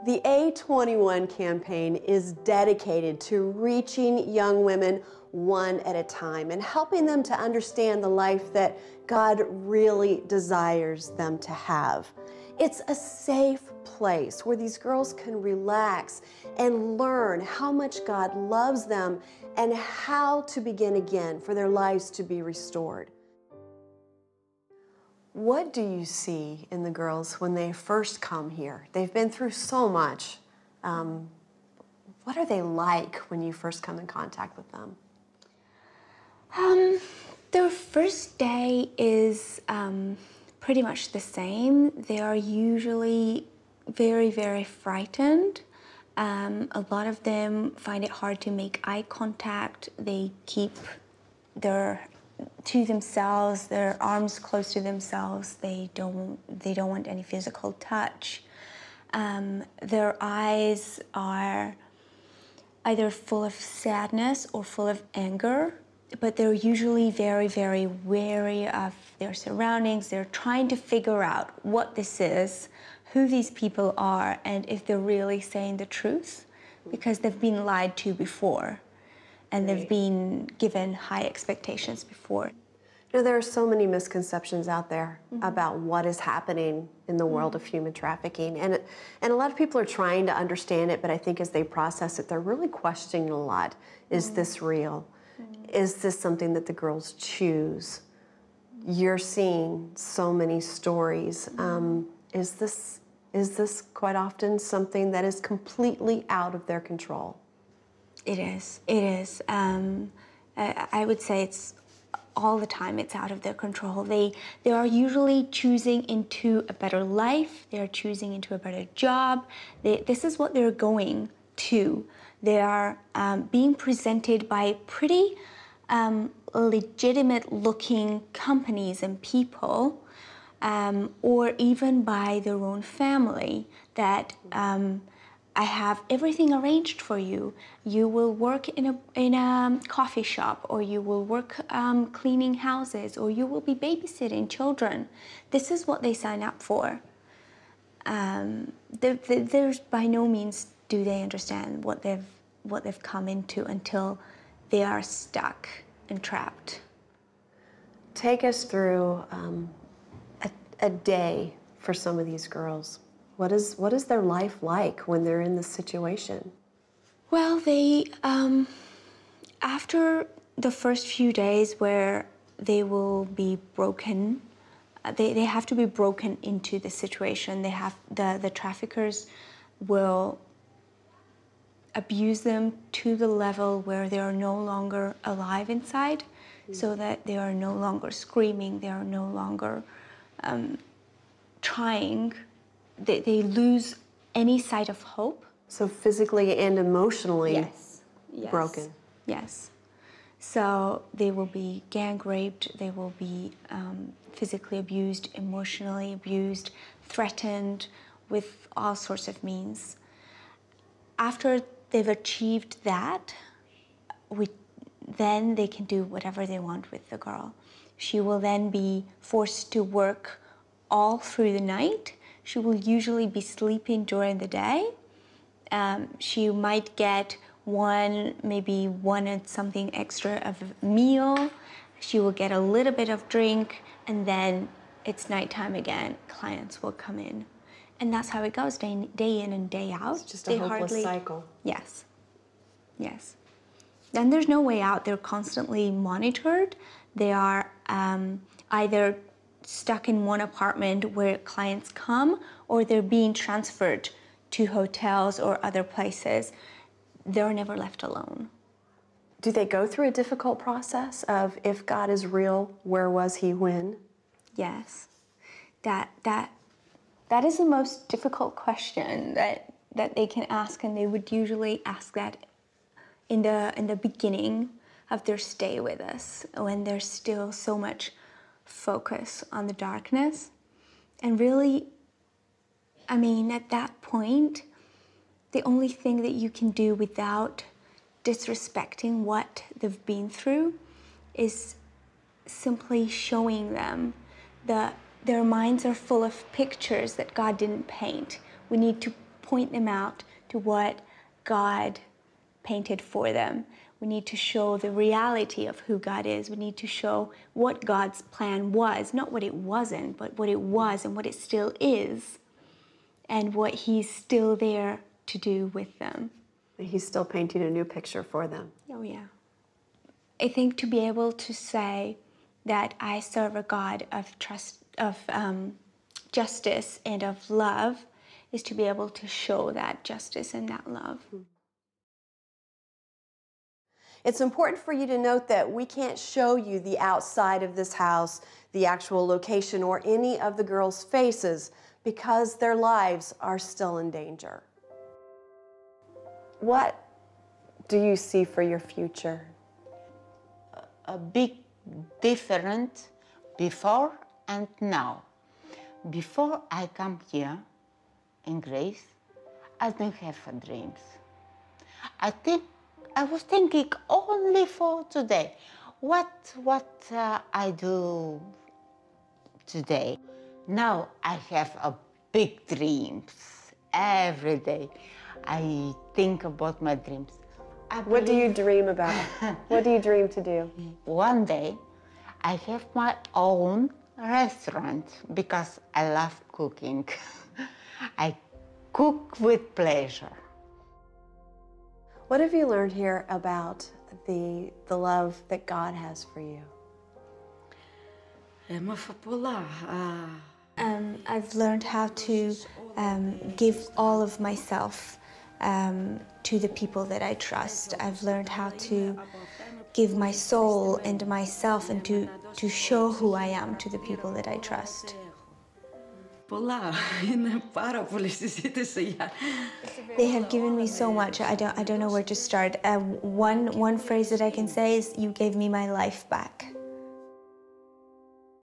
The A21 campaign is dedicated to reaching young women one at a time and helping them to understand the life that God really desires them to have. It's a safe place where these girls can relax and learn how much God loves them and how to begin again for their lives to be restored. What do you see in the girls when they first come here? They've been through so much. What are they like when you first come in contact with them? Their first day is pretty much the same. They are usually very, very frightened. A lot of them find it hard to make eye contact. They keep to themselves, their arms close to themselves. They don't want any physical touch. Their eyes are either full of sadness or full of anger, but they're usually very, very wary of their surroundings. They're trying to figure out what this is, who these people are, and if they're really saying the truth, because they've been lied to before. And they've been given high expectations before. You know, there are so many misconceptions out there about what is happening in the world of human trafficking. And a lot of people are trying to understand it, but I think as they process it, they're really questioning a lot. Is this real? Is this something that the girls choose? You're seeing so many stories. Is this quite often something that is completely out of their control? It is. It is. I would say it's all the time. It's out of their control. They are usually choosing into a better life. They are choosing into a better job. This is what they're going to. They are being presented by pretty legitimate-looking companies and people, or even by their own family that. I have everything arranged for you. You will work in a coffee shop, or you will work cleaning houses, or you will be babysitting children. This is what they sign up for. There's by no means do they understand what they've come into until they are stuck and trapped. Take us through a day for some of these girls. What is their life like when they're in this situation? Well, they, after the first few days where they will be broken, they have to be broken into the situation. They have, the traffickers will abuse them to the level where they are no longer alive inside, so that they are no longer screaming, they are no longer trying. They lose any sight of hope. So physically and emotionally broken. Yes. So they will be gang raped, they will be physically abused, emotionally abused, threatened with all sorts of means. After they've achieved that, then they can do whatever they want with the girl. She will then be forced to work all through the night. She will usually be sleeping during the day. She might get maybe one and something extra of a meal. She will get a little bit of drink, and then it's nighttime again. Clients will come in. And that's how it goes, day in and day out. It's just a hopeless cycle. Yes. Yes. And there's no way out. They're constantly monitored. They are either stuck in one apartment where clients come, or they're being transferred to hotels or other places. They're never left alone. Do they go through a difficult process of, if God is real, where was he when? Yes. That is the most difficult question that they can ask, and they would usually ask that in the beginning of their stay with us, when there's still so much focus on the darkness. And really, I mean, at that point, the only thing that you can do without disrespecting what they've been through is simply showing them that their minds are full of pictures that God didn't paint. We need to point them out to what God painted for them. We need to show the reality of who God is. We need to show what God's plan was, not what it wasn't, but what it was and what it still is, and what He's still there to do with them. He's still painting a new picture for them. Oh, yeah. I think to be able to say that I serve a God of trust, of justice and of love, is to be able to show that justice and that love. It's important for you to note that we can't show you the outside of this house, the actual location, or any of the girls' faces because their lives are still in danger. What do you see for your future? A big difference before and now. Before I come here in Grace, I didn't have dreams. I was thinking only for today. What I do today. Now I have a big dreams every day. I think about my dreams. What do you dream about? What do you dream to do? One day, I have my own restaurant because I love cooking. I cook with pleasure. What have you learned here about the love that God has for you? I've learned how to give all of myself to the people that I trust. I've learned how to give my soul and myself and to show who I am to the people that I trust. They have given me so much. I don't know where to start. One phrase that I can say is, "You gave me my life back."